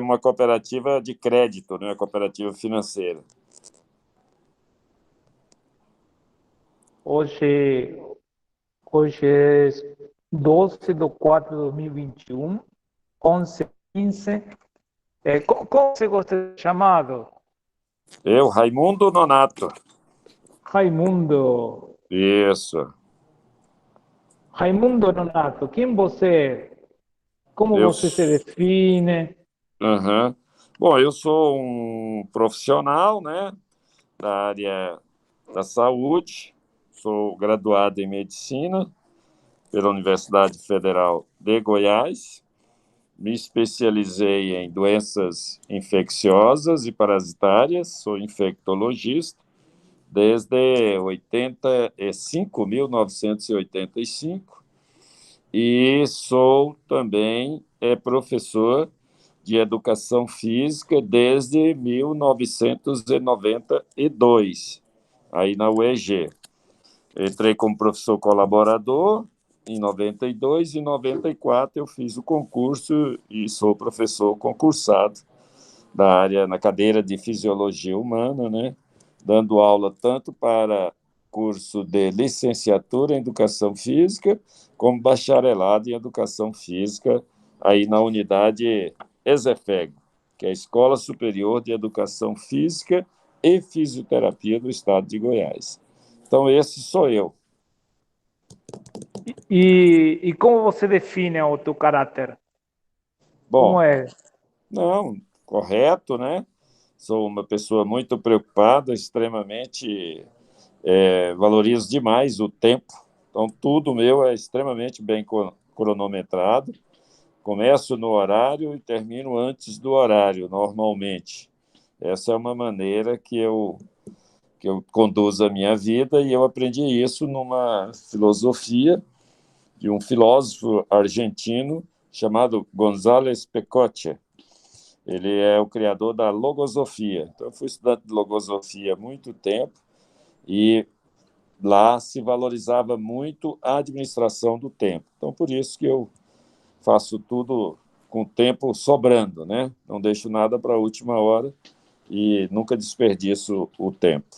uma cooperativa de crédito, né? Uma cooperativa financeira. Hoje, hoje é 12/4/2021, 11h15. Como você gosta de ser chamado? Eu, Raimundo Nonato. Raimundo. Isso. Raimundo Nonato, quem você é? Como Eu, você se define? uhum. Bom, eu sou um profissional, né, da área da saúde, sou graduado em medicina pela Universidade Federal de Goiás, me especializei em doenças infecciosas e parasitárias, sou infectologista desde 1985, e sou também professor de educação física desde 1992, aí na UEG. Entrei como professor colaborador em 92, e em 94 eu fiz o concurso e sou professor concursado da área na cadeira de fisiologia humana, né? Dando aula tanto para curso de licenciatura em educação física, como bacharelado em educação física, aí na unidade ESEFEG, que é a Escola Superior de Educação Física e Fisioterapia do Estado de Goiás. Então, esse sou eu. E como você define o teu caráter? Como Bom, é? não, correto, né? Sou uma pessoa muito preocupada, extremamente valorizo demais o tempo. Então, tudo meu é extremamente bem cronometrado. Começo no horário e termino antes do horário, normalmente. Essa é uma maneira que eu conduzo a minha vida, e eu aprendi isso numa filosofia de um filósofo argentino chamado González Pecoche. Ele é o criador da logosofia. Então, eu fui estudante de logosofia há muito tempo, e lá se valorizava muito a administração do tempo. Então, por isso que eu faço tudo com o tempo sobrando, né? Não deixo nada para a última hora e nunca desperdiço o tempo.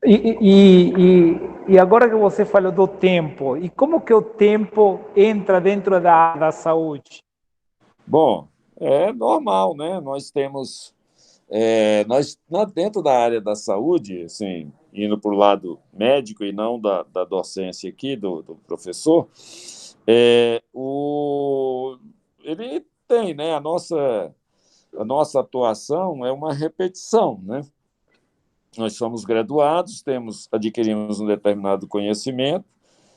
E agora que você falou do tempo, e como que o tempo entra dentro da saúde? Bom, é normal, né? Nós temos, dentro da área da saúde, assim, indo para o lado médico e não da docência aqui, do professor, ele tem, né? A nossa atuação é uma repetição, né? Nós somos graduados, adquirimos um determinado conhecimento,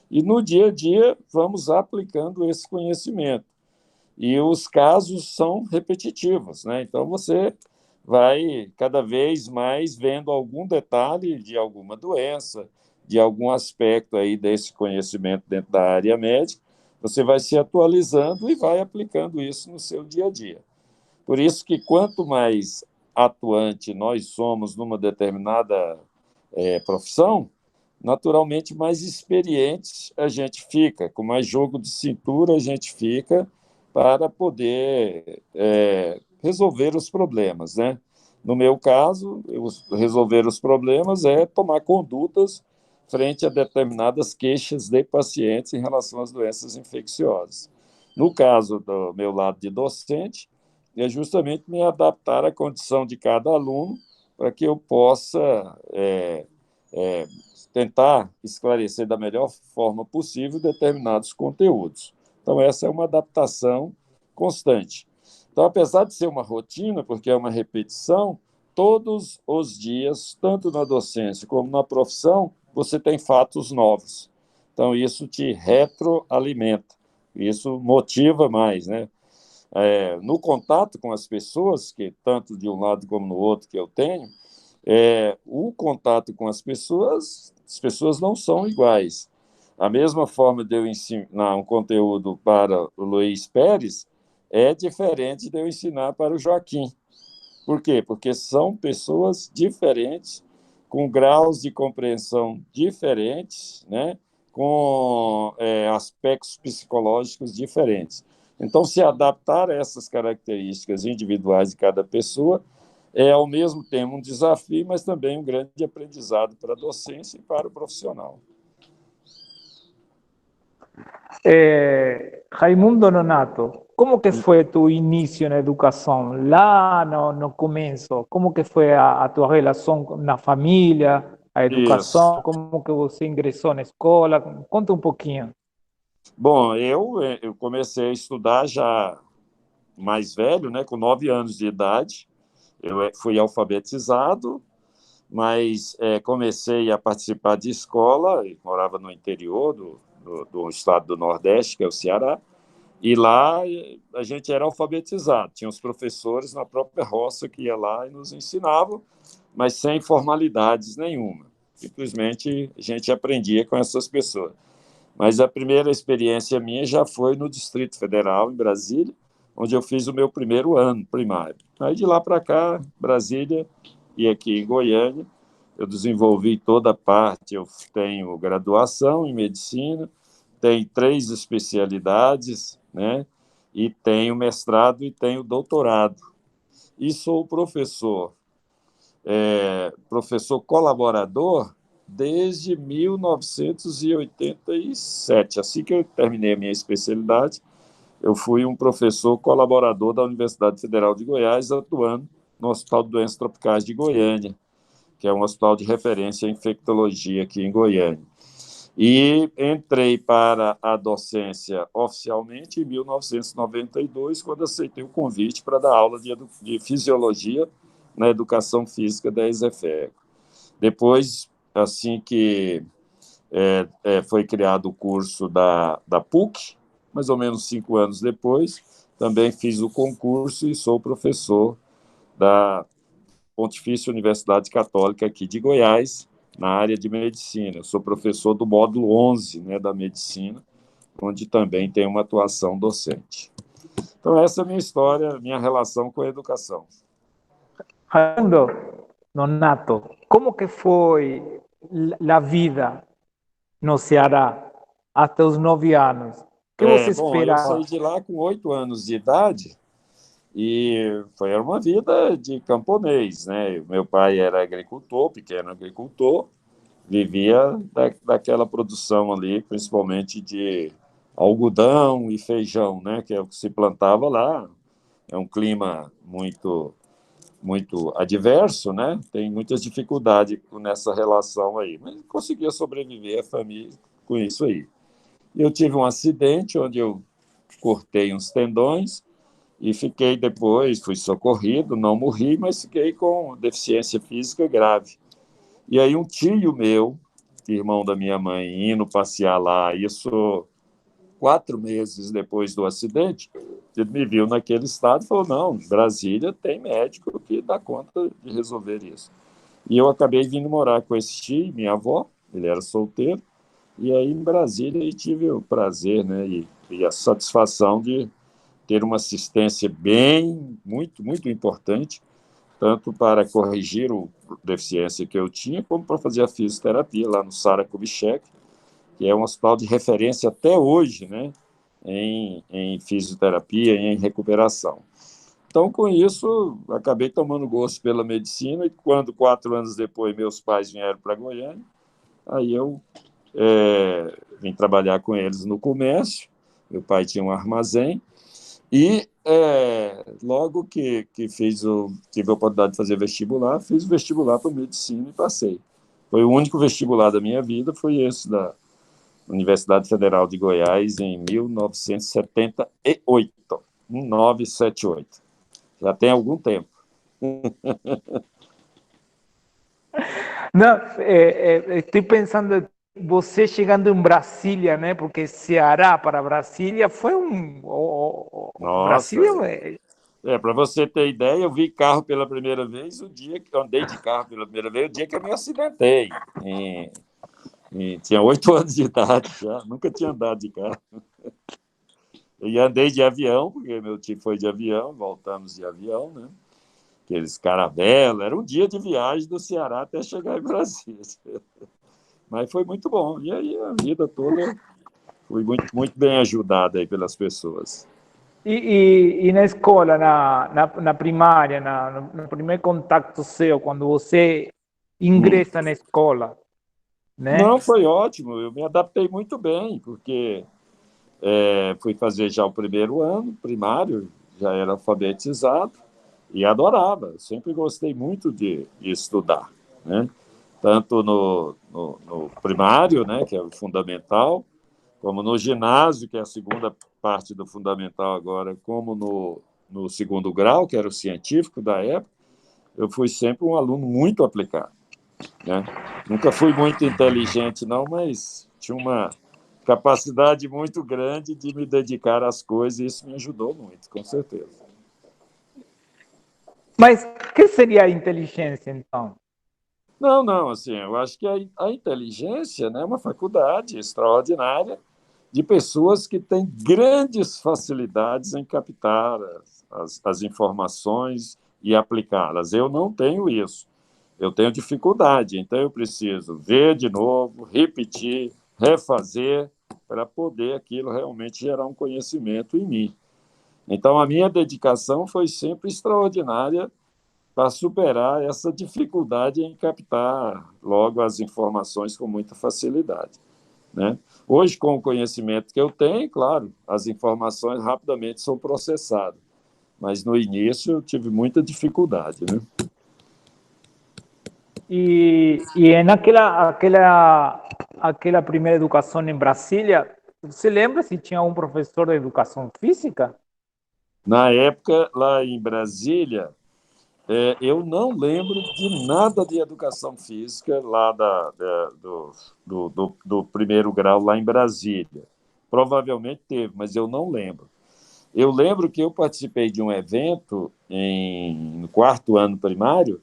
e no dia a dia vamos aplicando esse conhecimento. E os casos são repetitivos, né? Então você vai cada vez mais vendo algum detalhe de alguma doença, de algum aspecto aí desse conhecimento dentro da área médica, você vai se atualizando e vai aplicando isso no seu dia a dia. Por isso que quanto mais atuante nós somos numa determinada profissão, naturalmente mais experientes a gente fica, com mais jogo de cintura a gente fica para poder resolver os problemas, né? No meu caso, resolver os problemas é tomar condutas frente a determinadas queixas de pacientes em relação às doenças infecciosas. No caso do meu lado de docente, é justamente me adaptar à condição de cada aluno para que eu possa é, tentar esclarecer da melhor forma possível determinados conteúdos. Então, essa é uma adaptação constante. Então, apesar de ser uma rotina, porque é uma repetição, todos os dias, tanto na docência como na profissão, você tem fatos novos. Então, isso te retroalimenta, isso motiva mais, né? No contato com as pessoas, que tanto de um lado como no outro que eu tenho, o contato com as pessoas não são iguais. A mesma forma de eu ensinar um conteúdo para o Luiz Pérez é diferente de eu ensinar para o Joaquim. Por quê? Porque são pessoas diferentes, com graus de compreensão diferentes, né? Com aspectos psicológicos diferentes. Então, se adaptar a essas características individuais de cada pessoa é, ao mesmo tempo, um desafio, mas também um grande aprendizado para a docência e para o profissional. Raimundo Nonato, como que foi tu início na educação? Lá no começo, como que foi a tua relação na família, a Isso. educação, como que você ingressou na escola? Conta um pouquinho. Bom, eu comecei a estudar já mais velho, né, com 9 anos de idade. Eu fui alfabetizado, mas comecei a participar de escola, e morava no interior do estado do Nordeste, que é o Ceará, e lá a gente era alfabetizado. Tinha os professores na própria roça que ia lá e nos ensinavam, mas sem formalidades nenhuma. Simplesmente a gente aprendia com essas pessoas. Mas a primeira experiência minha já foi no Distrito Federal, em Brasília, onde eu fiz o meu primeiro ano primário. Aí de lá para cá, Brasília e aqui em Goiânia, eu desenvolvi toda a parte. Eu tenho graduação em medicina, tenho 3 especialidades, né? E tenho mestrado e tenho doutorado. E sou professor colaborador desde 1987. Assim que eu terminei a minha especialidade, eu fui um professor colaborador da Universidade Federal de Goiás, atuando no Hospital de Doenças Tropicais de Goiânia, que é um hospital de referência em infectologia aqui em Goiânia. E entrei para a docência oficialmente em 1992, quando aceitei o convite para dar aula de fisiologia na educação física da ESEFEG. Depois, assim que foi criado o curso da PUC, mais ou menos 5 anos depois, também fiz o concurso e sou professor da Pontifícia Universidade Católica aqui de Goiás, na área de medicina. Eu sou professor do módulo 11, né, da medicina, onde também tem uma atuação docente. Então, essa é a minha história, minha relação com a educação. Raimundo Nonato, como que foi a vida no Ceará até os 9 anos? O que você Bom, eu saí esperava? de lá com 8 anos de idade e foi uma vida de camponês, né? Meu pai era agricultor, pequeno agricultor, vivia daquela produção ali, principalmente de algodão e feijão, né? Que é o que se plantava lá. É um clima muito adverso, né? Tem muitas dificuldades nessa relação aí, mas conseguia sobreviver a família com isso aí. Eu tive um acidente onde eu cortei uns tendões e fiquei depois, fui socorrido, não morri, mas fiquei com deficiência física grave. E aí um tio meu, irmão da minha mãe, indo passear lá, isso 4 meses depois do acidente, ele me viu naquele estado e falou, não, Brasília tem médico que dá conta de resolver isso. E eu acabei vindo morar com esse tio, minha avó, ele era solteiro, e aí em Brasília eu tive o prazer, né, e a satisfação de ter uma assistência muito importante, tanto para corrigir a deficiência que eu tinha, como para fazer a fisioterapia lá no Sara Kubitschek, que é um hospital de referência até hoje, né, em fisioterapia e em recuperação. Então, com isso, acabei tomando gosto pela medicina e quando, 4 anos depois, meus pais vieram para Goiânia, aí eu vim trabalhar com eles no comércio. Meu pai tinha um armazém e logo que tive a oportunidade de fazer vestibular, fiz o vestibular para medicina e passei. Foi o único vestibular da minha vida, foi esse da Universidade Federal de Goiás, em 1978. 1978. Já tem algum tempo. Não, estou pensando você chegando em Brasília, né? Porque Ceará para Brasília foi Nossa, Brasília. para você ter ideia, eu vi carro pela primeira vez o dia que eu andei de carro pela primeira vez, o dia que eu me acidentei. Tinha 8 anos de idade já, nunca tinha andado de carro. E andei de avião, porque meu tio foi de avião, voltamos de avião, né? Aqueles caravelas, era um dia de viagem do Ceará até chegar em Brasília. Mas foi muito bom. E aí a vida toda fui muito bem ajudado aí pelas pessoas. E na escola, na primária, no primeiro contato seu, quando você Hum. ingressa na escola, né? Não, foi ótimo. Eu me adaptei muito bem, porque fui fazer já o primeiro ano primário, já era alfabetizado e adorava. Sempre gostei muito de estudar, né? Tanto no primário, né, que é o fundamental, como no ginásio, que é a segunda parte do fundamental agora, como no segundo grau, que era o científico da época, eu fui sempre um aluno muito aplicado, né? Nunca fui muito inteligente, não, mas tinha uma capacidade muito grande de me dedicar às coisas e isso me ajudou muito, com certeza. Mas o que seria a inteligência, então? Não, não, assim, eu acho que a inteligência, né, é uma faculdade extraordinária de pessoas que têm grandes facilidades em captar as informações e aplicá-las. Eu não tenho isso. Eu tenho dificuldade, então eu preciso ver de novo, repetir, refazer, para poder aquilo realmente gerar um conhecimento em mim. Então, a minha dedicação foi sempre extraordinária para superar essa dificuldade em captar logo as informações com muita facilidade, né? Hoje, com o conhecimento que eu tenho, claro, as informações rapidamente são processadas, mas no início eu tive muita dificuldade, né? E aquela primeira educação em Brasília, você lembra se tinha um professor de educação física? Na época, lá em Brasília, eu não lembro de nada de educação física lá do primeiro grau lá em Brasília. Provavelmente teve, mas eu não lembro. Eu lembro que eu participei de um evento no quarto ano primário,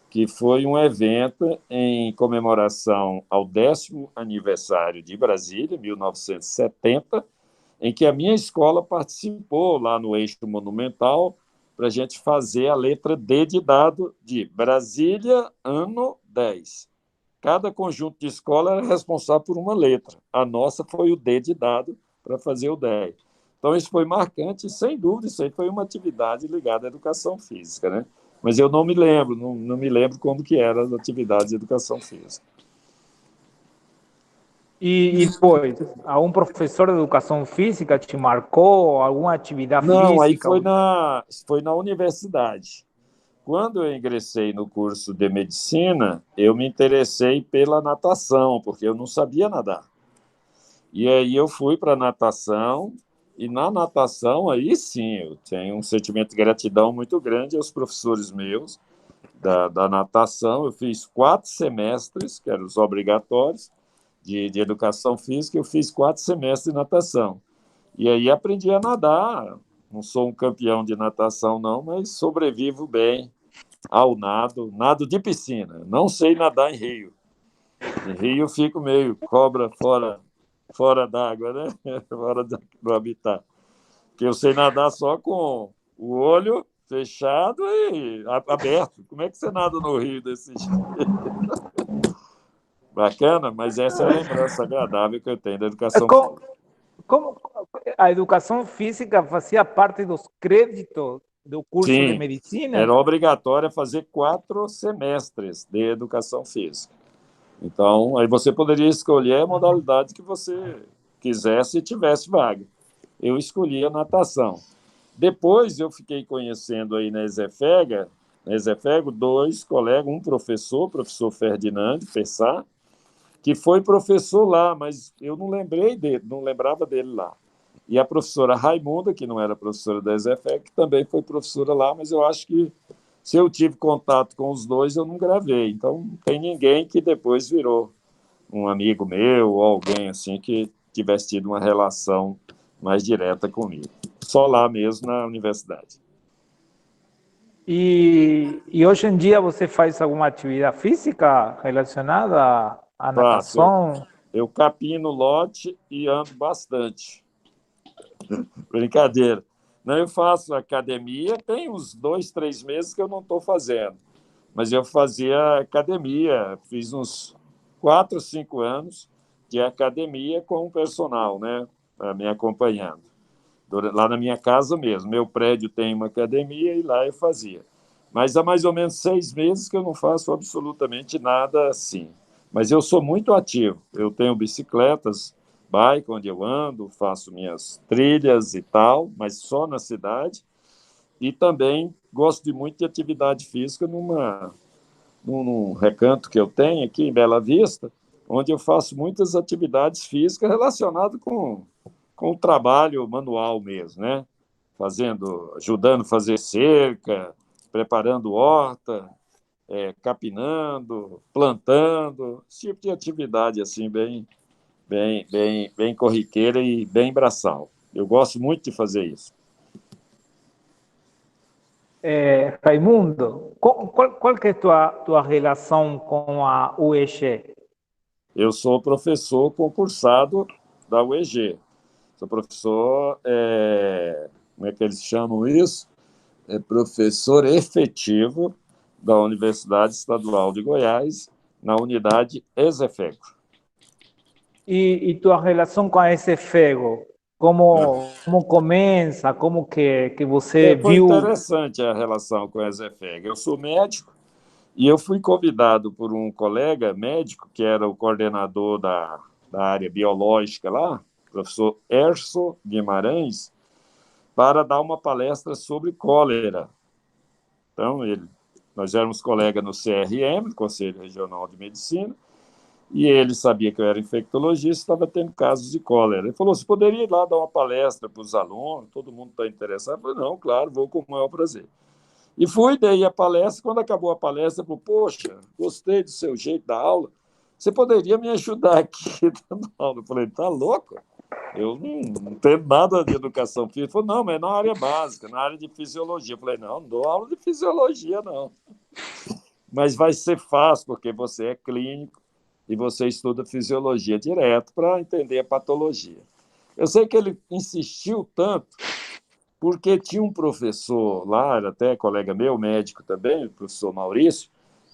que foi um evento em comemoração ao 10º aniversário de Brasília, 1970, em que a minha escola participou lá no Eixo Monumental para a gente fazer a letra D de dado de Brasília, ano 10. Cada conjunto de escola era responsável por uma letra. A nossa foi o D de dado para fazer o 10. Então, isso foi marcante e, sem dúvida, isso aí foi uma atividade ligada à educação física, né? Mas eu não me lembro, não me lembro como que eram as atividades de educação física. E depois, algum professor de educação física te marcou? Alguma atividade Não, aí física? foi na universidade. Quando eu ingressei no curso de medicina, eu me interessei pela natação, porque eu não sabia nadar. E aí eu fui para a natação, e na natação, aí sim, eu tenho um sentimento de gratidão muito grande aos professores meus da natação. Eu fiz 4 semestres, que eram os obrigatórios, de educação física, eu fiz 4 semestres de natação. E aí aprendi a nadar. Não sou um campeão de natação, não, mas sobrevivo bem ao nado de piscina. Não sei nadar em rio. Em rio eu fico meio cobra fora d'água, né? Fora do habitat. Porque eu sei nadar só com o olho fechado e aberto. Como é que você nada no rio desse jeito? Bacana, mas essa é a lembrança agradável que eu tenho da educação Como, física. como a educação física fazia parte dos créditos do curso de Sim, medicina? era obrigatório fazer 4 semestres de educação física. Então, aí você poderia escolher a modalidade que você quisesse e tivesse vaga. Eu escolhi a natação. Depois eu fiquei conhecendo aí na Exefego, 2 colegas, um professor, o professor Ferdinand Pessá, que foi professor lá, mas eu não lembrei dele, não lembrava dele lá. E a professora Raimunda, que não era professora da Exefeg, que também foi professora lá, mas eu acho que se eu tive contato com os dois, eu não gravei. Então, não tem ninguém que depois virou um amigo meu ou alguém assim que tivesse tido uma relação mais direta comigo. Só lá mesmo na universidade. E hoje em dia você faz alguma atividade física relacionada à Faço, natação? eu capino lote e ando bastante. Brincadeira. Não, eu faço academia, tem uns 2, 3 meses que eu não estou fazendo, mas eu fazia academia, fiz uns 4, 5 anos de academia com o personal, né, me acompanhando. lá na minha casa mesmo. Meu prédio tem uma academia e lá eu fazia. Mas há mais ou menos 6 meses que eu não faço absolutamente nada assim. Mas eu sou muito ativo. Eu tenho bicicletas, bike, onde eu ando, faço minhas trilhas e tal, mas só na cidade. E também gosto de muito de atividade física num recanto que eu tenho aqui em Bela Vista, onde eu faço muitas atividades físicas relacionadas com o trabalho manual mesmo, né? Ajudando a fazer cerca, preparando horta, capinando, plantando, esse tipo de atividade assim bem corriqueira e bem braçal. Eu gosto muito de fazer isso. Raimundo, qual que é tua relação com a UEG? Eu sou professor concursado da UEG. Sou professor, como é que eles chamam isso? É professor efetivo da Universidade Estadual de Goiás, na unidade Exefego. E tua relação com a SFEGO? Como começa? Como que você Foi viu? interessante a relação com a Exefeg. Eu sou médico e eu fui convidado por um colega médico, que era o coordenador da área biológica lá, o professor Erso Guimarães, para dar uma palestra sobre cólera. Então, nós éramos colegas no CRM, Conselho Regional de Medicina, e ele sabia que eu era infectologista, estava tendo casos de cólera. Ele falou: você poderia ir lá dar uma palestra para os alunos, todo mundo está interessado? Eu falei: não, claro, vou com o maior prazer. E fui, dei a palestra. Quando acabou a palestra, eu falei: poxa, gostei do seu jeito da aula, você poderia me ajudar aqui dando aula? Eu falei: tá louco? Eu não tenho nada de educação física. Ele falou: não, mas é na área básica, na área de fisiologia. Eu falei: não dou aula de fisiologia, não. Mas vai ser fácil, porque você é clínico e você estuda fisiologia direto para entender a patologia. Eu sei que ele insistiu tanto, porque tinha um professor lá, era até colega meu, médico também, o professor Maurício,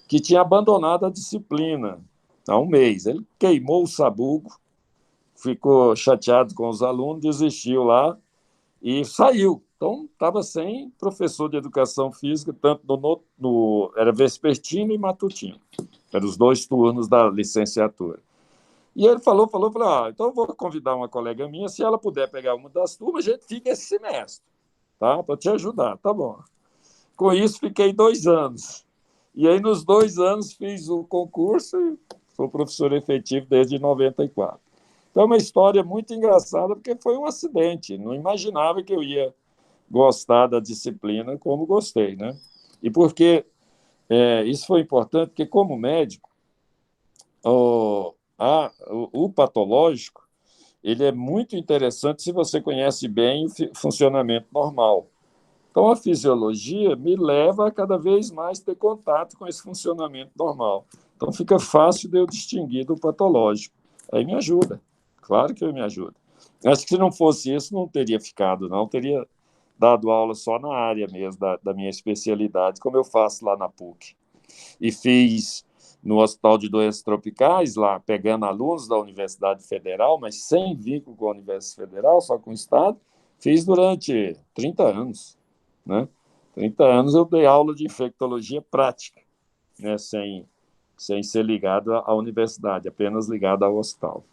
que tinha abandonado a disciplina há um mês. Ele queimou o sabugo, ficou chateado com os alunos, desistiu lá e saiu. Então, estava sem professor de educação física, tanto era vespertino e matutino. Eram os 2 turnos da licenciatura. E ele falei: então eu vou convidar uma colega minha, se ela puder pegar uma das turmas, a gente fica esse semestre, tá? Para te ajudar, tá bom. Com isso, fiquei 2 anos. E aí, nos 2 anos, fiz o concurso e sou professor efetivo desde 94. Então, é uma história muito engraçada, porque foi um acidente. Não imaginava que eu ia gostar da disciplina como gostei, né? E porque isso foi importante, porque como médico, o patológico ele é muito interessante se você conhece bem o funcionamento normal. Então, a fisiologia me leva a cada vez mais ter contato com esse funcionamento normal. Então, fica fácil de eu distinguir do patológico. Aí me ajuda. Claro que me ajuda. Acho que se não fosse isso, não teria ficado, não. Teria dado aula só na área mesmo, da minha especialidade, como eu faço lá na PUC. E fiz no Hospital de Doenças Tropicais, lá pegando alunos da Universidade Federal, mas sem vínculo com a Universidade Federal, só com o Estado. Fiz durante 30 anos, né? 30 anos eu dei aula de infectologia prática, né? Sem ser ligado à universidade, apenas ligado ao hospital.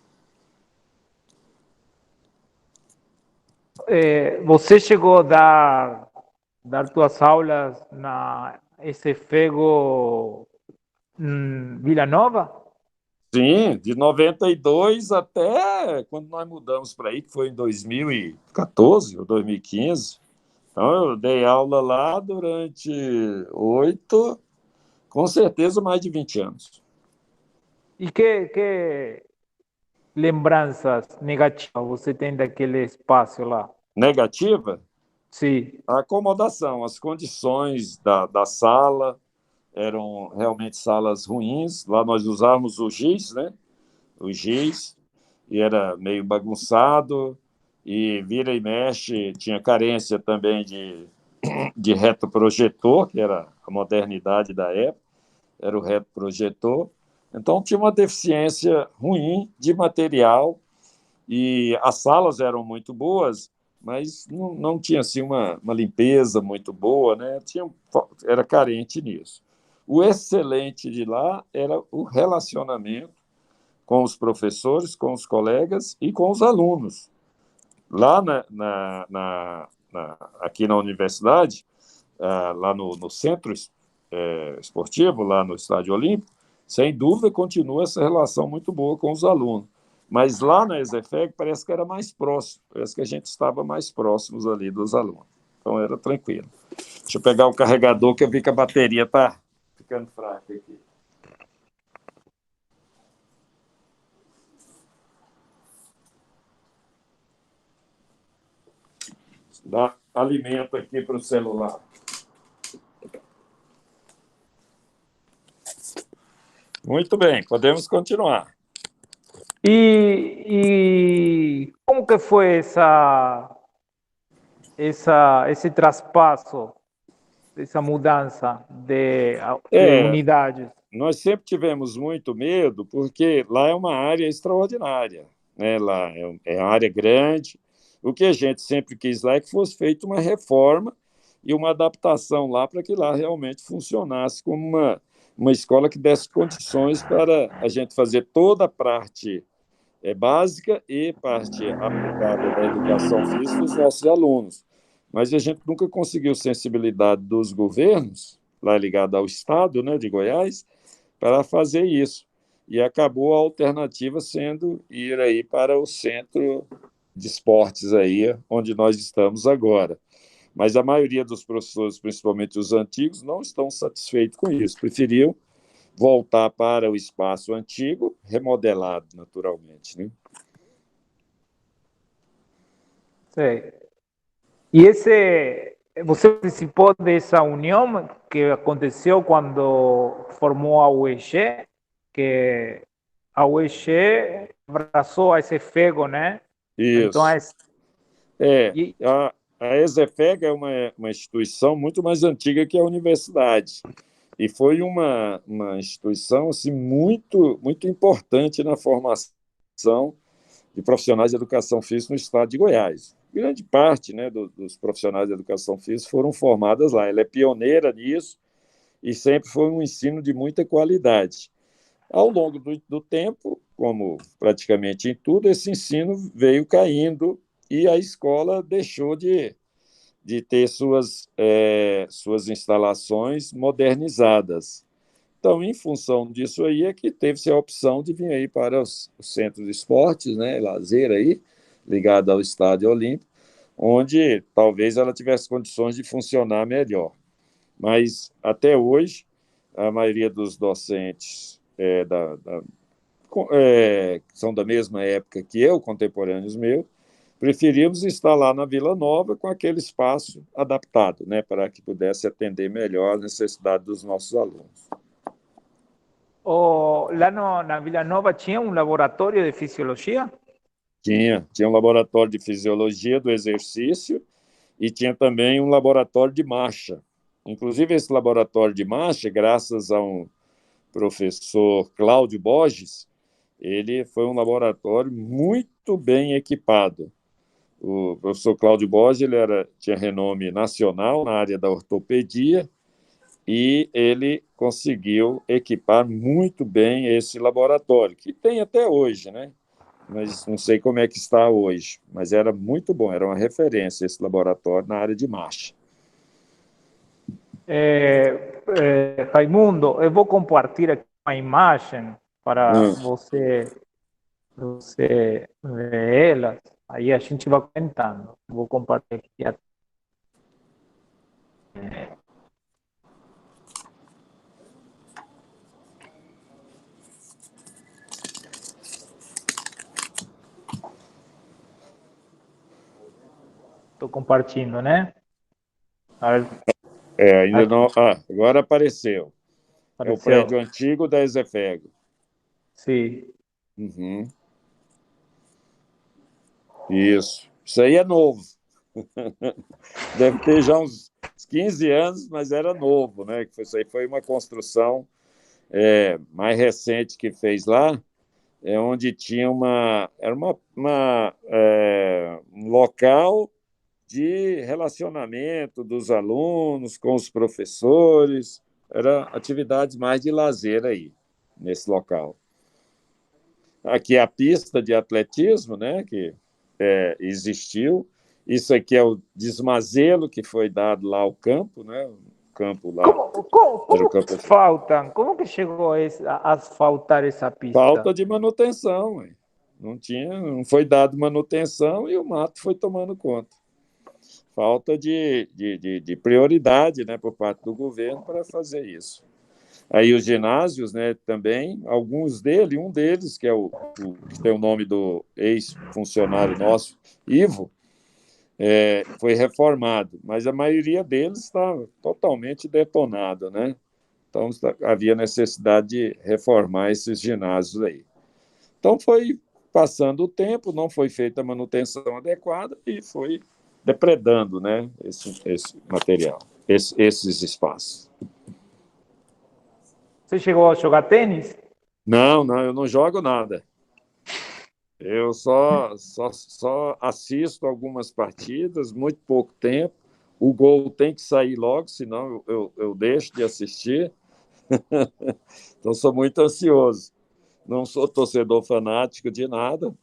Você chegou a dar tuas aulas na SFEGO Vila Nova? Sim, de 92 até quando nós mudamos para aí, que foi em 2014 ou 2015. Então, eu dei aula lá durante 8, com certeza mais de 20 anos. E que lembranças negativas você tem daquele espaço lá? Negativa, Sim. a acomodação, as condições da sala eram realmente salas ruins. Lá nós usávamos o giz, né? O giz, e era meio bagunçado, e vira e mexe, tinha carência também de retroprojetor, que era a modernidade da época, era o retroprojetor. Então, tinha uma deficiência ruim de material, e as salas eram muito boas, mas não tinha assim, uma limpeza muito boa, né? Era carente nisso. O excelente de lá era o relacionamento com os professores, com os colegas e com os alunos. Lá aqui na universidade, lá no centro esportivo, lá no Estádio Olímpico, sem dúvida continua essa relação muito boa com os alunos. Mas lá na ESEFEG parece que era mais próximo, parece que a gente estava mais próximos ali dos alunos. Então era tranquilo. Deixa eu pegar o carregador, que eu vi que a bateria está ficando fraca aqui. Dá alimento aqui para o celular. Muito bem, podemos continuar. E como que foi esse traspasso, essa mudança de unidades? Nós sempre tivemos muito medo, porque lá é uma área extraordinária, né? Lá é uma área grande. O que a gente sempre quis lá é que fosse feita uma reforma e uma adaptação lá para que lá realmente funcionasse como uma escola que desse condições para a gente fazer toda a parte básica e parte aplicada da educação física dos nossos alunos. Mas a gente nunca conseguiu sensibilidade dos governos, lá ligado ao Estado, né, de Goiás, para fazer isso. E acabou a alternativa sendo ir aí para o centro de esportes aí, onde nós estamos agora. Mas a maioria dos professores, principalmente os antigos, não estão satisfeitos com isso. Preferiam voltar para o espaço antigo, remodelado naturalmente, né? Sim. E você participou dessa união que aconteceu quando formou a UEG, que a UEG abraçou a esse FEGO, né? Então, Isso. e, A ESEFEG é uma instituição muito mais antiga que a universidade. E foi uma instituição assim, muito importante na formação de profissionais de educação física no estado de Goiás. Grande parte, né, dos profissionais de educação física foram formadas lá. Ela é pioneira nisso e sempre foi um ensino de muita qualidade. Ao longo do tempo, como praticamente em tudo, esse ensino veio caindo e a escola deixou de ter suas instalações modernizadas. Então, em função disso aí, é que teve-se a opção de vir aí para os centros de esportes, né, lazer aí, ligado ao Estádio Olímpico, onde talvez ela tivesse condições de funcionar melhor. Mas, até hoje, a maioria dos docentes que são da mesma época que eu, contemporâneos meus, preferimos estar lá na Vila Nova com aquele espaço adaptado, né, para que pudesse atender melhor a necessidade dos nossos alunos. lá na Vila Nova tinha um laboratório de fisiologia? Tinha um laboratório de fisiologia do exercício e tinha também um laboratório de marcha. Inclusive, esse laboratório de marcha, graças a um professor Cláudio Borges, ele foi um laboratório muito bem equipado. O professor Cláudio Borges tinha renome nacional na área da ortopedia e ele conseguiu equipar muito bem esse laboratório, que tem até hoje, né? Mas não sei como é que está hoje. Mas era muito bom, era uma referência esse laboratório na área de marcha. Raimundo, eu vou compartilhar aqui uma imagem para você ver ela. Aí a gente vai comentando. Vou compartilhar aqui. Estou compartilhando, né? Ainda não. Agora apareceu. É o prédio Apareceu. antigo da ESEFEG. Sim. Uhum. Isso aí é novo. Deve ter já uns 15 anos, mas era novo, né? Isso aí foi uma construção mais recente que fez lá, onde tinha um local de relacionamento dos alunos com os professores, era atividades mais de lazer aí, nesse local. Aqui é a pista de atletismo, né, que existiu. Isso aqui é o desmazelo que foi dado lá ao campo, né, o campo lá. Como que faltam? Como que chegou a asfaltar essa pista? Falta de manutenção, ué. Não foi dado manutenção e o mato foi tomando conta. Falta de prioridade, né, por parte do governo para fazer isso. Aí os ginásios, né, também, alguns deles, um deles, que é que tem o nome do ex-funcionário nosso, Ivo, foi reformado, mas a maioria deles está totalmente detonada, né? Então havia necessidade de reformar esses ginásios aí. Então foi passando o tempo, não foi feita a manutenção adequada e foi depredando, né, esse material, esses espaços. Você chegou a jogar tênis? Não, eu não jogo nada. Eu só assisto algumas partidas, muito pouco tempo. O gol tem que sair logo, senão eu deixo de assistir. Então, sou muito ansioso. Não sou torcedor fanático de nada.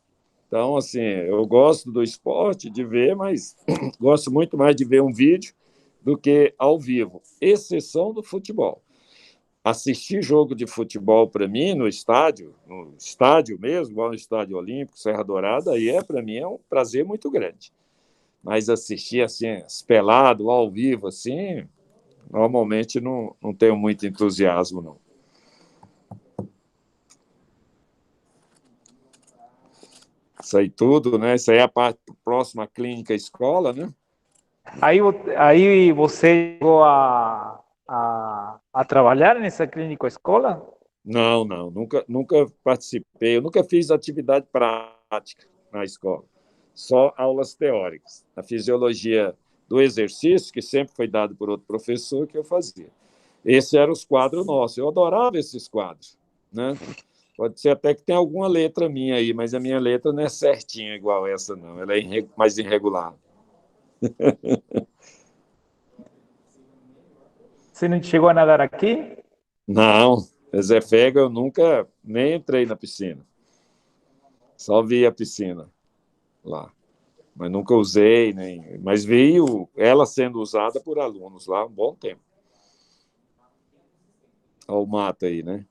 Então, assim, eu gosto do esporte, de ver, mas gosto muito mais de ver um vídeo do que ao vivo, exceção do futebol. Assistir jogo de futebol para mim no estádio mesmo, igual no Estádio Olímpico, Serra Dourada, aí para mim é um prazer muito grande. Mas assistir assim, pelado, ao vivo, assim, normalmente não tenho muito entusiasmo, não. Isso aí tudo, né? Isso aí é a parte próxima à clínica escola, né? Aí você chegou a trabalhar nessa clínica escola? Não, nunca participei. Eu nunca fiz atividade prática na escola, só aulas teóricas. A fisiologia do exercício, que sempre foi dado por outro professor, que eu fazia. Esses eram os quadros nossos. Eu adorava esses quadros, né? Pode ser até que tenha alguma letra minha aí, mas a minha letra não é certinha igual essa, não. Ela é mais irregular. Você não chegou a nadar aqui? Não, Zé Fega, eu nunca nem entrei na piscina. Só vi a piscina lá. Mas nunca usei, mas vi ela sendo usada por alunos lá há um bom tempo. Olha o mato aí, né?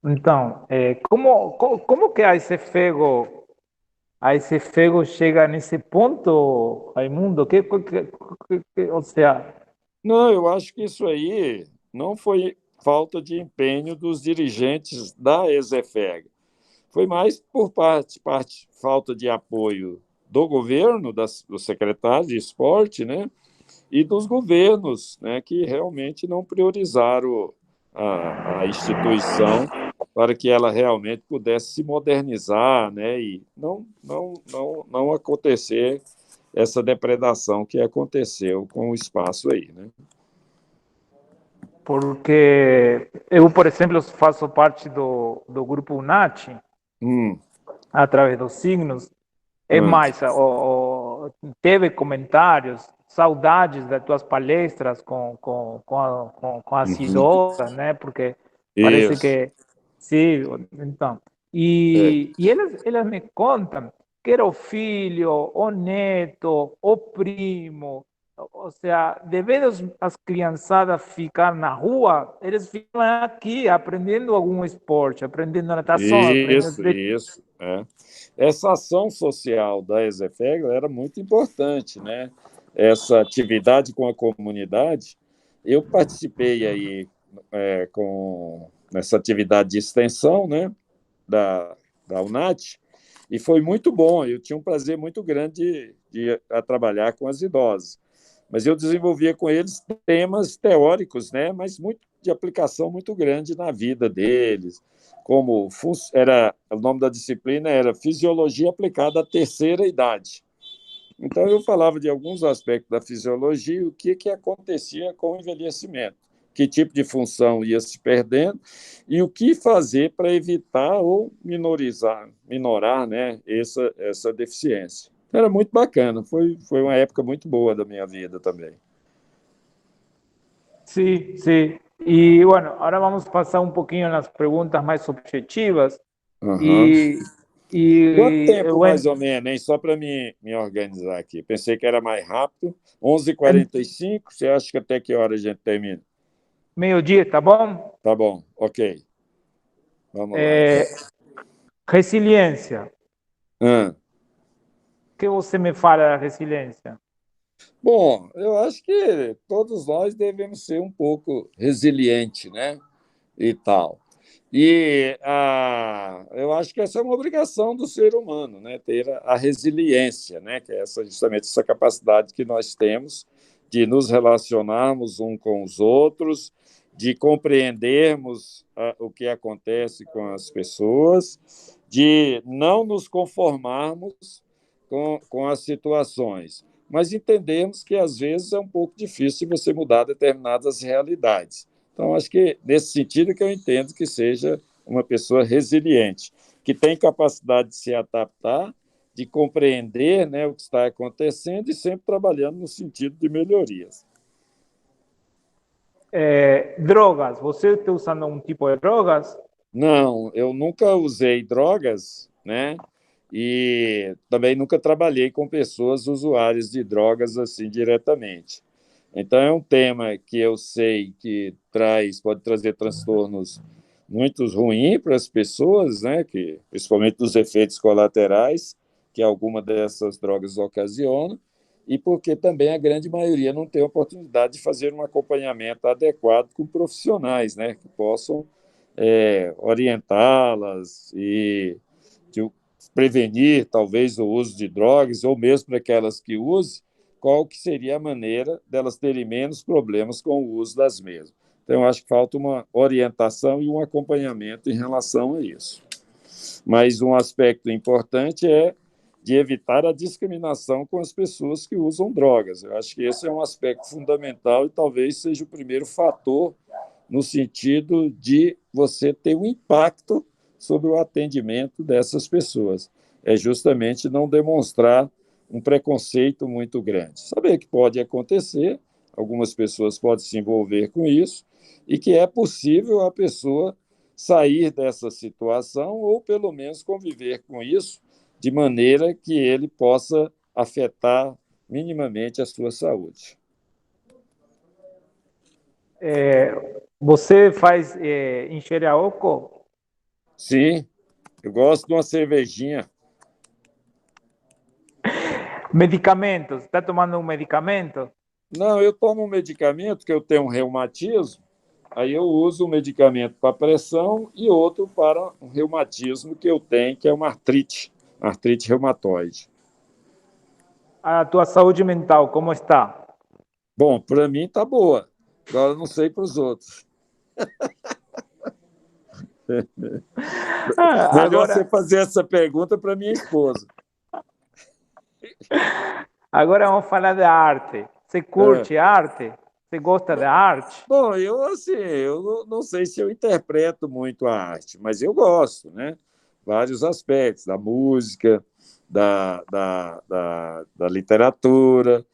Então, como que a esse Fego chega nesse ponto, Raimundo? Ou seja, Não, eu acho que isso aí não foi falta de empenho dos dirigentes da Exefeg. Foi mais por parte falta de apoio do governo, do secretário de esporte, né? E dos governos, né, que realmente não priorizaram a instituição para que ela realmente pudesse se modernizar, né, e não acontecer essa depredação que aconteceu com o espaço aí, né? porque eu, por exemplo, faço parte do grupo UNAT, Hum, através dos signos. É hum, mais, teve comentários, saudades das tuas palestras com as uhum. idosas, né? Porque parece Isso. que, sim, então. É. E elas me contam que era o filho, o neto, o primo, ou seja, de vez as criançadas ficar na rua, eles ficam aqui aprendendo algum esporte, aprendendo natação, aprendendo Isso. É. Essa ação social da Exefeg era muito importante, né? Essa atividade com a comunidade. Eu participei aí nessa atividade de extensão, né? Da UNAT, e foi muito bom. Eu tinha um prazer muito grande de trabalhar com as idosas. Mas eu desenvolvia com eles temas teóricos, né? Mas muito de aplicação muito grande na vida deles. Como era o nome da disciplina era Fisiologia aplicada à terceira idade. Então eu falava de alguns aspectos da fisiologia, o que acontecia com o envelhecimento, que tipo de função ia se perdendo e o que fazer para evitar ou minorar, né, essa deficiência. Era muito bacana, foi uma época muito boa da minha vida também. Sí, sí. Y bueno, ahora vamos a pasar un poquito en las preguntas más objetivas. Uhum. Y, Quanto y tempo, bueno, mais ou menos, hein? Só para me organizar aqui. Pensei que era mais rápido. 11h45, você acha que até que hora a gente termina? medio-día, ¿está bom? Tá bom, ok. Vamos lá. Eh, Resiliência. Ah. O que você me fala da resiliência? Bom, eu acho que todos nós devemos ser um pouco resilientes, né? E tal. Eu acho que essa é uma obrigação do ser humano, né? Ter a resiliência, né? Que é justamente essa capacidade que nós temos de nos relacionarmos uns com os outros, de compreendermos o que acontece com as pessoas, de não nos conformarmos com as situações, mas entendermos que às vezes é um pouco difícil você mudar determinadas realidades. Então, acho que nesse sentido que eu entendo que seja uma pessoa resiliente, que tem capacidade de se adaptar, de compreender, né, o que está acontecendo e sempre trabalhando no sentido de melhorias. Drogas. Você está usando um tipo de drogas? Não, eu nunca usei drogas, né? E também nunca trabalhei com pessoas usuárias de drogas assim diretamente. Então é um tema que eu sei que pode trazer transtornos muito ruins para as pessoas, né? Que principalmente dos efeitos colaterais que alguma dessas drogas ocasionam, e porque também a grande maioria não tem oportunidade de fazer um acompanhamento adequado com profissionais, né? Que possam orientá-las e de prevenir, talvez, o uso de drogas, ou mesmo para aquelas que usem, qual que seria a maneira delas terem menos problemas com o uso das mesmas. Então, eu acho que falta uma orientação e um acompanhamento em relação a isso. Mas um aspecto importante é de evitar a discriminação com as pessoas que usam drogas. Eu acho que esse é um aspecto fundamental e talvez seja o primeiro fator no sentido de você ter um impacto sobre o atendimento dessas pessoas. É justamente não demonstrar um preconceito muito grande. Saber que pode acontecer, algumas pessoas podem se envolver com isso, e que é possível a pessoa sair dessa situação ou, pelo menos, conviver com isso de maneira que ele possa afetar minimamente a sua saúde. Você faz enxeriaoco? Sim, eu gosto de uma cervejinha. Medicamentos. Está tomando um medicamento? Não, eu tomo um medicamento que eu tenho um reumatismo, aí eu uso um medicamento para pressão e outro para um reumatismo que eu tenho, que é uma artrite reumatoide. A tua saúde mental, como está? Bom, para mim está boa, agora não sei para os outros. Melhor você fazer essa pergunta para minha esposa. Agora vamos falar da arte. Você curte arte? Você gosta da arte? Bom, eu não sei se eu interpreto muito a arte, mas eu gosto, né? Vários aspectos, da música, da literatura,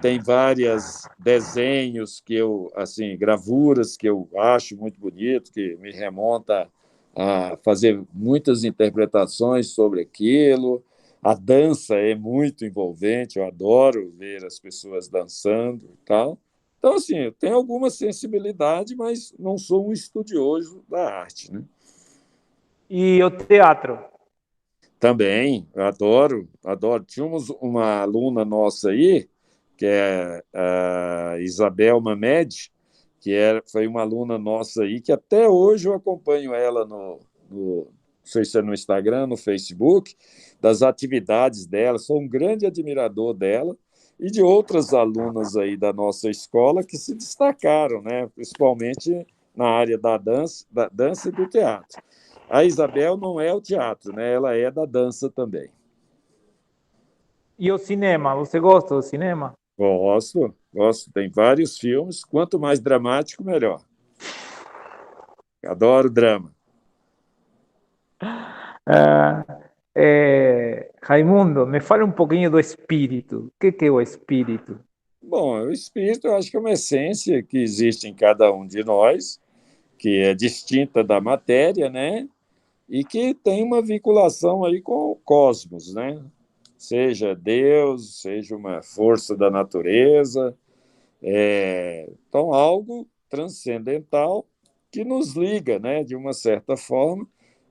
tem vários desenhos que eu, assim, gravuras que eu acho muito bonito, que me remonta a fazer muitas interpretações sobre aquilo. A dança é muito envolvente, eu adoro ver as pessoas dançando e tal. Então, assim, eu tenho alguma sensibilidade, mas não sou um estudioso da arte, né? E o teatro? Também, eu adoro, adoro. Tínhamos uma aluna nossa aí, que é a Isabel Mamed, foi uma aluna nossa aí, que até hoje eu acompanho ela não sei se é no Instagram, no Facebook, das atividades dela, sou um grande admirador dela, e de outras alunas aí da nossa escola que se destacaram, né? Principalmente na área da dança e do teatro. A Isabel não é o teatro, né? Ela é da dança também. E o cinema? Você gosta do cinema? Gosto, gosto. Tem vários filmes. Quanto mais dramático, melhor. Adoro drama. Ah, Raimundo, me fale um pouquinho do espírito. O que é o espírito? Bom, o espírito, eu acho que é uma essência que existe em cada um de nós, que é distinta da matéria, né? E que tem uma vinculação aí com o cosmos, né? Seja Deus, seja uma força da natureza, então algo transcendental que nos liga, né, de uma certa forma,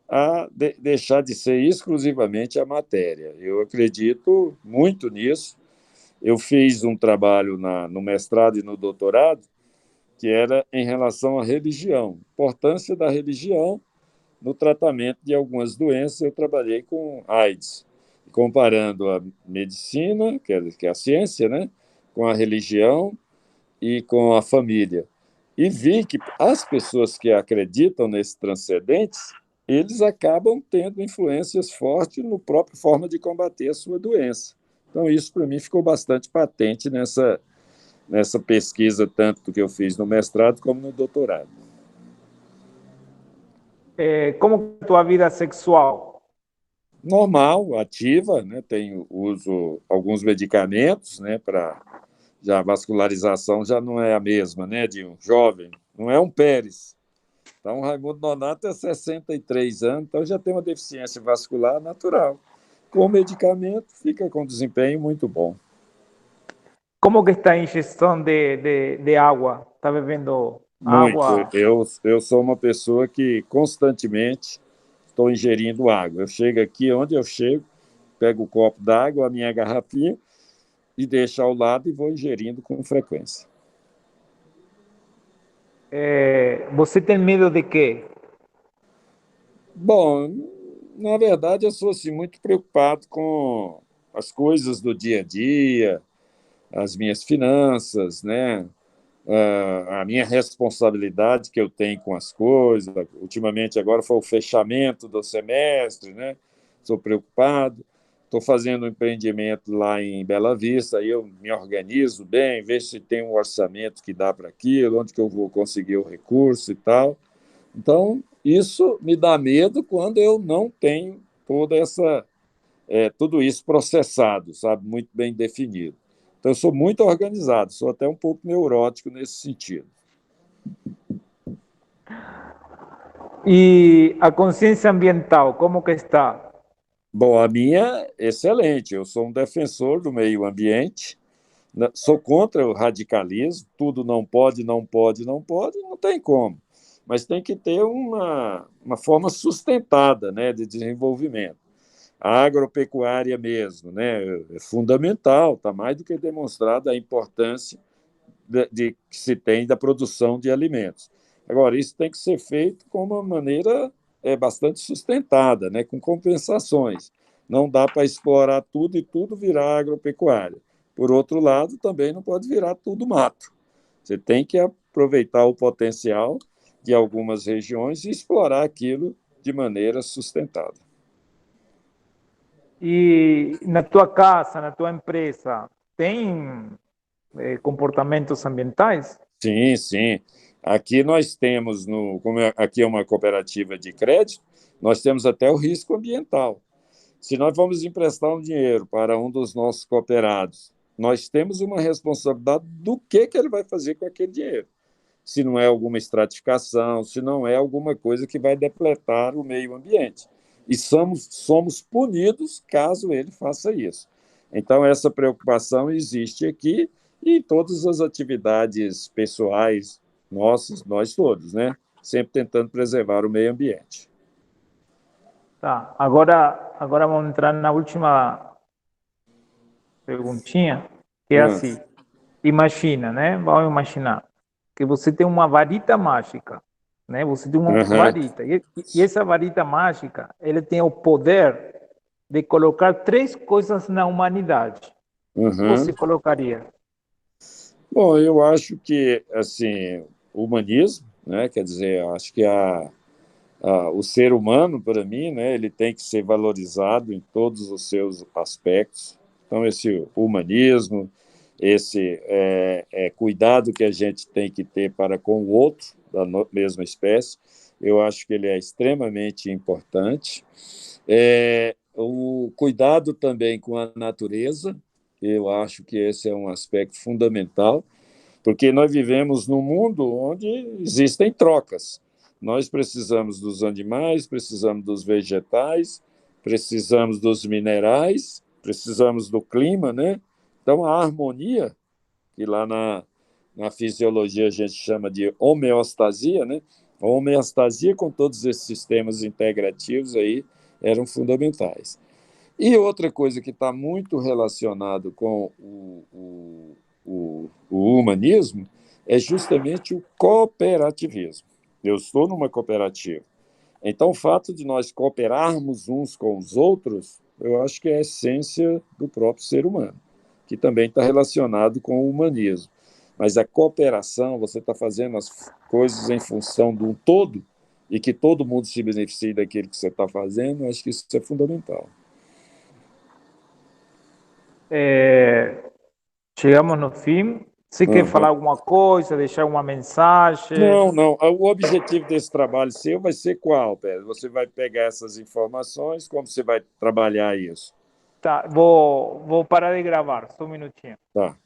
a deixar de ser exclusivamente a matéria. Eu acredito muito nisso. Eu fiz um trabalho no mestrado e no doutorado que era em relação à religião, importância da religião no tratamento de algumas doenças. Eu trabalhei com AIDS, comparando a medicina, que é a ciência, né, com a religião e com a família. E vi que as pessoas que acreditam nesses transcendentes, eles acabam tendo influências fortes no próprio forma de combater a sua doença. Então, isso para mim ficou bastante patente nessa pesquisa, tanto que eu fiz no mestrado como no doutorado. Como é a tua vida sexual? Normal, ativa, né? Tenho uso alguns medicamentos, né, para já a vascularização já não é a mesma, né, de um jovem, não é um Pérez. Então, o Raimundo Nonato é 63 anos, então já tem uma deficiência vascular natural. Com medicamento, fica com desempenho muito bom. Como que está a ingestão de água? Está bebendo Muito. água? Eu sou uma pessoa que constantemente estou ingerindo água. Eu chego aqui, onde eu chego, pego o copo d'água, a minha garrafinha, e deixo ao lado e vou ingerindo com frequência. Você tem medo de quê? Bom, na verdade, eu sou assim, muito preocupado com as coisas do dia a dia, as minhas finanças, né? A minha responsabilidade que eu tenho com as coisas. Ultimamente, agora foi o fechamento do semestre, né? Estou preocupado. Estou fazendo um empreendimento lá em Bela Vista, aí eu me organizo bem, vejo se tem um orçamento que dá para aquilo, onde que eu vou conseguir o recurso e tal. Então, isso me dá medo quando eu não tenho tudo isso processado, sabe, muito bem definido. Então, eu sou muito organizado, sou até um pouco neurótico nesse sentido. E a consciência ambiental, como que está? Bom, a minha é excelente. Eu sou um defensor do meio ambiente, né? Sou contra o radicalismo. Tudo não pode, não pode, não pode, não tem como. Mas tem que ter uma forma sustentada, né, de desenvolvimento. A agropecuária mesmo, né, é fundamental, está mais do que demonstrada a importância que se tem da produção de alimentos. Agora, isso tem que ser feito com uma maneira bastante sustentada, né, com compensações. Não dá para explorar tudo e tudo virar agropecuária. Por outro lado, também não pode virar tudo mato. Você tem que aproveitar o potencial de algumas regiões e explorar aquilo de maneira sustentada. E na tua casa, na tua empresa, tem comportamentos ambientais? Sim, sim. Aqui nós temos, como aqui é uma cooperativa de crédito, nós temos até o risco ambiental. Se nós vamos emprestar um dinheiro para um dos nossos cooperados, nós temos uma responsabilidade do que ele vai fazer com aquele dinheiro. Se não é alguma estratificação, se não é alguma coisa que vai depletar o meio ambiente. E somos punidos caso ele faça isso. Então, essa preocupação existe aqui e em todas as atividades pessoais nossas, nós todos, né? Sempre tentando preservar o meio ambiente. Tá. Agora vamos entrar na última perguntinha, que é Hum, assim. Imagina, né? Vamos imaginar que você tem uma varita mágica, né? Você tem uma uhum, varita e essa varita mágica, ele tem o poder de colocar três coisas na humanidade. O que uhum. você colocaria? Bom, eu acho que, assim, o humanismo, né? Quer dizer, eu acho que o ser humano, para mim, né, ele tem que ser valorizado em todos os seus aspectos. Então, esse humanismo, esse cuidado que a gente tem que ter para com o outro, da mesma espécie, eu acho que ele é extremamente importante. O cuidado também com a natureza, eu acho que esse é um aspecto fundamental, porque nós vivemos num mundo onde existem trocas. Nós precisamos dos animais, precisamos dos vegetais, precisamos dos minerais, precisamos do clima, né? Então, a harmonia, que lá na fisiologia a gente chama de homeostasia, né? A homeostasia com todos esses sistemas integrativos aí eram fundamentais. E outra coisa que está muito relacionado com o humanismo é justamente o cooperativismo. Eu estou numa cooperativa. Então, o fato de nós cooperarmos uns com os outros, eu acho que é a essência do próprio ser humano, que também está relacionado com o humanismo. Mas a cooperação, você está fazendo as coisas em função de um todo e que todo mundo se beneficie daquilo que você está fazendo, eu acho que isso é fundamental. Chegamos no fim. Você quer falar Uhum. alguma coisa, deixar uma mensagem? Não, não. O objetivo desse trabalho seu vai ser qual, Pedro? Você vai pegar essas informações, como você vai trabalhar isso? Tá, vou parar de gravar, só um minutinho. Tá.